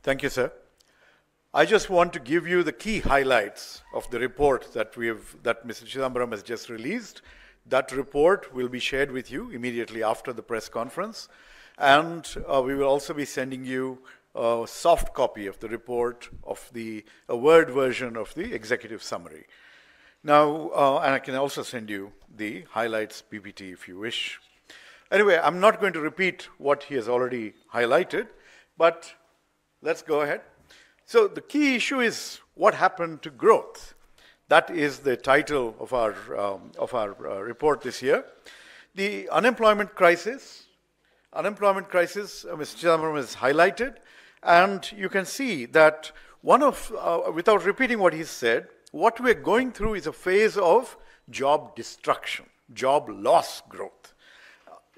Thank you, sir. I just want to give you the key highlights of the report that Mr. Chidambaram has just released. That report will be shared with you immediately after the press conference. And we will also be sending you a soft copy of the report, of a Word version of the executive summary. Now, and I can also send you the highlights PPT if you wish. Anyway, I'm not going to repeat what he has already highlighted, but let's go ahead. So the key issue is what happened to growth. That is the title of our report this year. The unemployment crisis, Mr. Chidambaram has highlighted, and you can see that without repeating what he said, what we're going through is a phase of job destruction, job loss growth.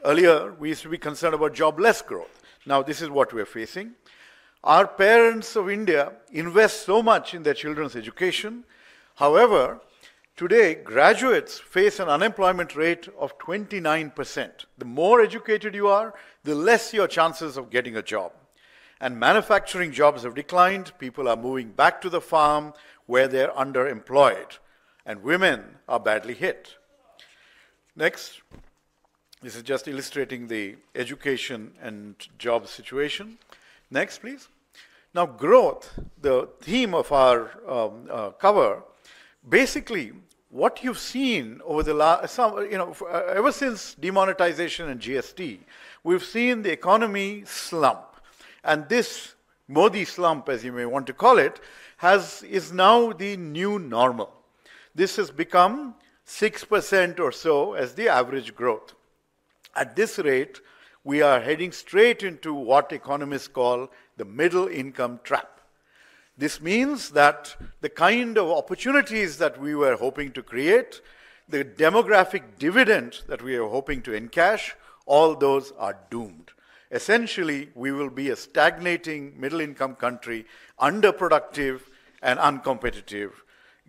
Earlier, we used to be concerned about jobless growth. Now, this is what we're facing. Our parents of India invest so much in their children's education. However, today, graduates face an unemployment rate of 29%. The more educated you are, the less your chances of getting a job. And manufacturing jobs have declined. People are moving back to the farm where they're underemployed. And women are badly hit. Next. This is just illustrating the education and job situation. Next, please. Now, growth, the theme of our cover, basically, what you've seen over the last, ever since demonetization and GST, we've seen the economy slump. And this Modi slump, as you may want to call it, is now the new normal. This has become 6% or so as the average growth. At this rate, we are heading straight into what economists call the middle income trap. This means that the kind of opportunities that we were hoping to create, the demographic dividend that we are hoping to encash, all those are doomed. Essentially, we will be a stagnating middle income country, underproductive and uncompetitive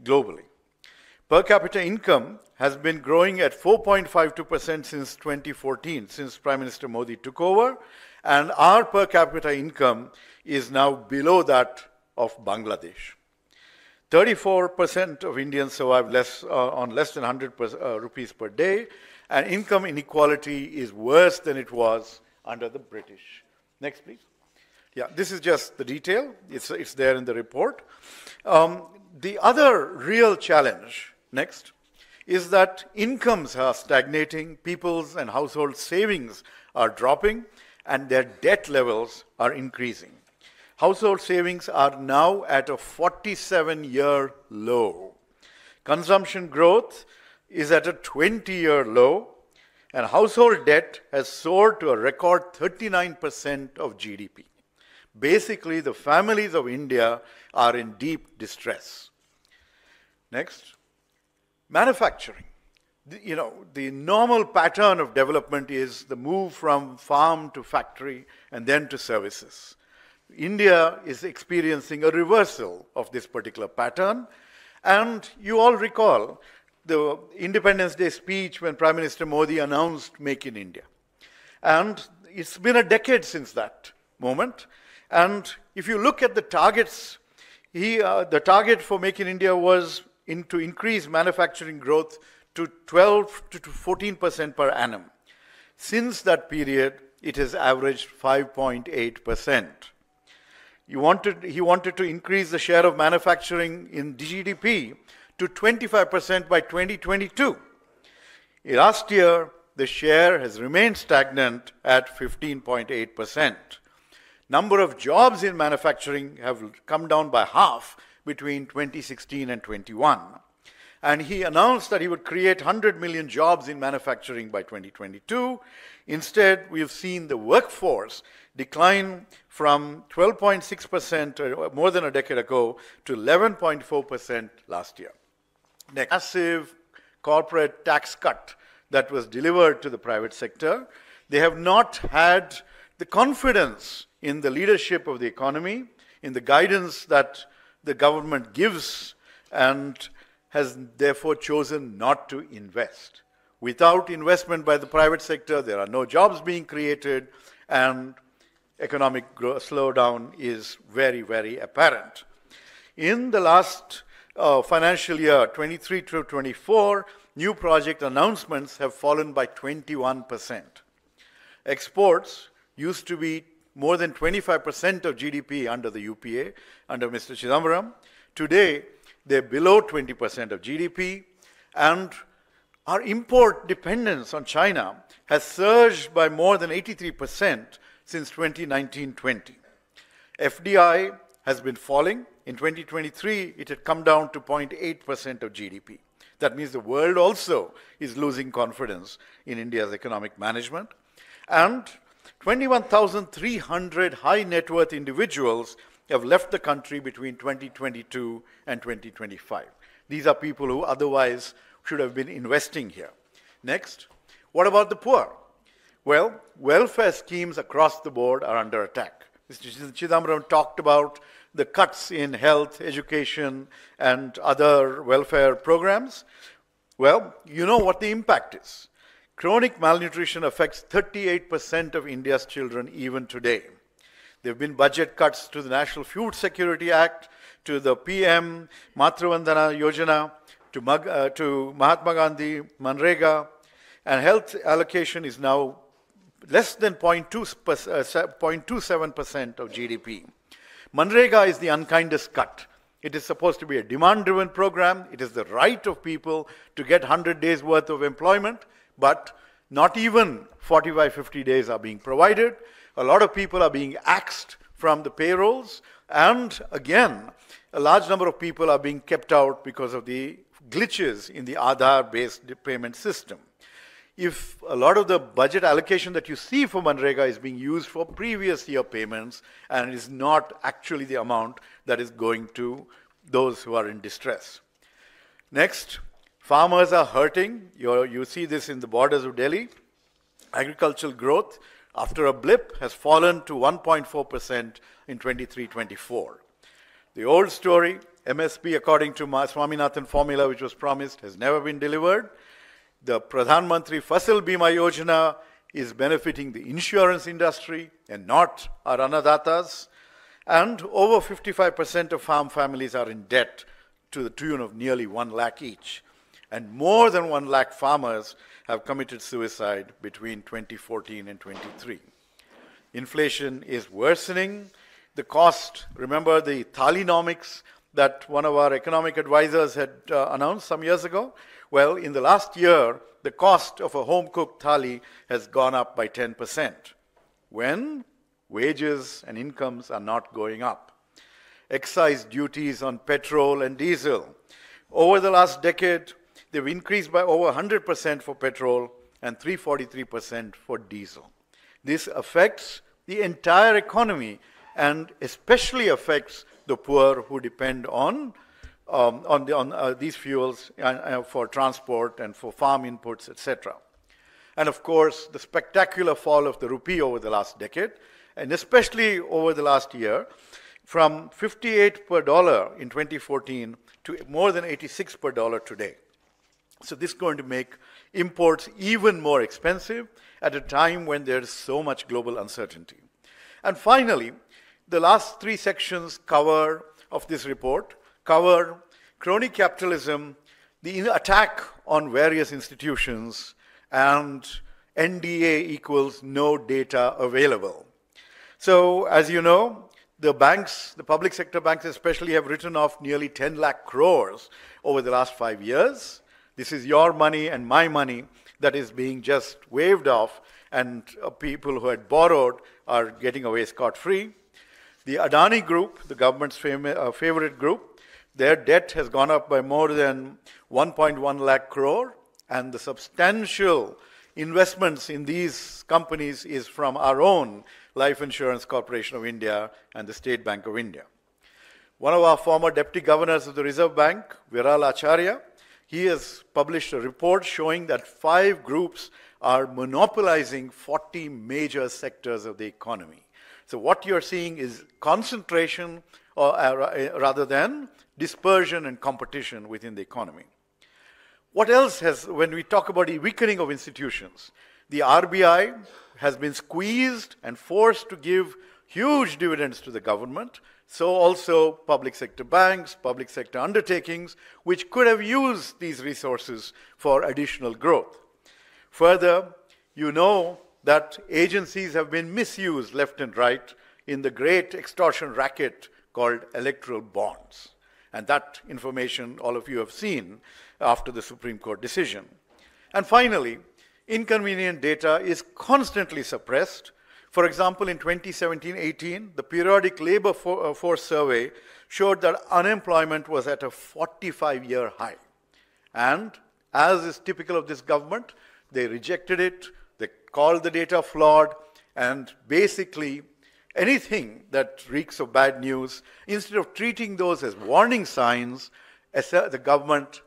globally. Per capita income has been growing at 4.52% since 2014, since Prime Minister Modi took over, and our per capita income is now below that of Bangladesh. 34% of Indians survive on less than 100 rupees per day, and income inequality is worse than it was under the British. Next, please. Yeah, this is just the detail. It's there in the report. The other real challenge, next, is that incomes are stagnating, people's and household savings are dropping, and their debt levels are increasing. Household savings are now at a 47-year low. Consumption growth is at a 20-year low, and household debt has soared to a record 39% of GDP. Basically, the families of India are in deep distress. Next. Manufacturing. The normal pattern of development is the move from farm to factory and then to services. India is experiencing a reversal of this particular pattern. And you all recall the Independence Day speech when Prime Minister Modi announced Make in India. And it's been a decade since that moment. And if you look at the targets, the target for Make in India was to increase manufacturing growth to 12 to 14% per annum. Since that period, it has averaged 5.8%. He wanted to increase the share of manufacturing in GDP to 25% by 2022. Last year, the share has remained stagnant at 15.8%. Number of jobs in manufacturing have come down by half between 2016 and 21. And he announced that he would create 100 million jobs in manufacturing by 2022. Instead, we have seen the workforce decline from 12.6% more than a decade ago to 11.4% last year. Next, massive corporate tax cut that was delivered to the private sector. They have not had the confidence in the leadership of the economy, in the guidance that the government gives, and has therefore chosen not to invest. Without investment by the private sector, there are no jobs being created, and economic slowdown is very, very apparent. In the last financial year, 23 to 24, new project announcements have fallen by 21%. Exports used to be more than 25% of GDP under the UPA, under Mr. Chidambaram. Today, they're below 20% of GDP, and our import dependence on China has surged by more than 83% since 2019-20. FDI has been falling. In 2023, it had come down to 0.8% of GDP. That means the world also is losing confidence in India's economic management. And 21,300 high net worth individuals have left the country between 2022 and 2025. These are people who otherwise should have been investing here. Next, what about the poor? Well, welfare schemes across the board are under attack. Mr. Chidambaram talked about the cuts in health, education, and other welfare programs. Well, you know what the impact is. Chronic malnutrition affects 38% of India's children even today. There have been budget cuts to the National Food Security Act, to the PM Matru-Vandana Yojana, to Mahatma Gandhi, Manrega, and health allocation is now less than 0.27% of GDP. Manrega is the unkindest cut. It is supposed to be a demand-driven program. It is the right of people to get 100 days worth of employment, but not even 45, 50 days are being provided. A lot of people are being axed from the payrolls, and again, a large number of people are being kept out because of the glitches in the Aadhaar-based payment system. If a lot of the budget allocation that you see for Manrega is being used for previous year payments and is not actually the amount that is going to those who are in distress. Next, farmers are hurting. You see this in the borders of Delhi. Agricultural growth, after a blip, has fallen to 1.4% in 23-24. The old story, MSP according to Swaminathan formula, which was promised, has never been delivered. The Pradhan Mantri Fasal Bima Yojana is benefiting the insurance industry and not our annadatas. And over 55% of farm families are in debt to the tune of nearly 1 lakh each. And more than 1 lakh farmers have committed suicide between 2014 and 23. Inflation is worsening. The cost, remember the thalinomics that one of our economic advisors had announced some years ago? Well, in the last year, the cost of a home-cooked thali has gone up by 10%, when wages and incomes are not going up. Excise duties on petrol and diesel. Over the last decade, they've increased by over 100% for petrol and 343% for diesel. This affects the entire economy and especially affects the poor who depend on these fuels for transport and for farm inputs, etc. And of course, the spectacular fall of the rupee over the last decade, and especially over the last year, from 58 per dollar in 2014 to more than 86 per dollar today. So this is going to make imports even more expensive at a time when there is so much global uncertainty. And finally, the last 3 sections of this report cover crony capitalism, the attack on various institutions, and NDA equals no data available. So, as you know, the banks, the public sector banks especially, have written off nearly 10 lakh crores over the last 5 years. This is your money and my money that is being just waved off, and people who had borrowed are getting away scot-free. The Adani Group, the government's favorite group, their debt has gone up by more than 1.1 lakh crore, and the substantial investments in these companies is from our own Life Insurance Corporation of India and the State Bank of India. One of our former deputy governors of the Reserve Bank, Viral Acharya, he has published a report showing that 5 groups are monopolizing 40 major sectors of the economy. So what you're seeing is concentration rather than dispersion and competition within the economy. What else has, when we talk about the weakening of institutions, the RBI has been squeezed and forced to give huge dividends to the government. So also public sector banks, public sector undertakings, which could have used these resources for additional growth. Further, you know that agencies have been misused left and right in the great extortion racket called electoral bonds. And that information all of you have seen after the Supreme Court decision. And finally, inconvenient data is constantly suppressed. For example, in 2017-18, the periodic labor force survey showed that unemployment was at a 45-year high. And as is typical of this government, they rejected it, they called the data flawed, and basically anything that reeks of bad news, instead of treating those as warning signs, the government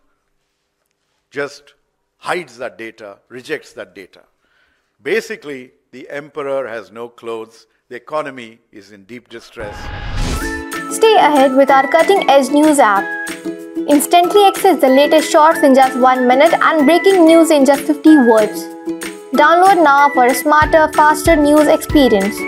just hides that data, rejects that data. Basically, the emperor has no clothes. The economy is in deep distress. Stay ahead with our cutting-edge news app. Instantly access the latest shorts in just 1 minute and breaking news in just 50 words. Download now for a smarter, faster news experience.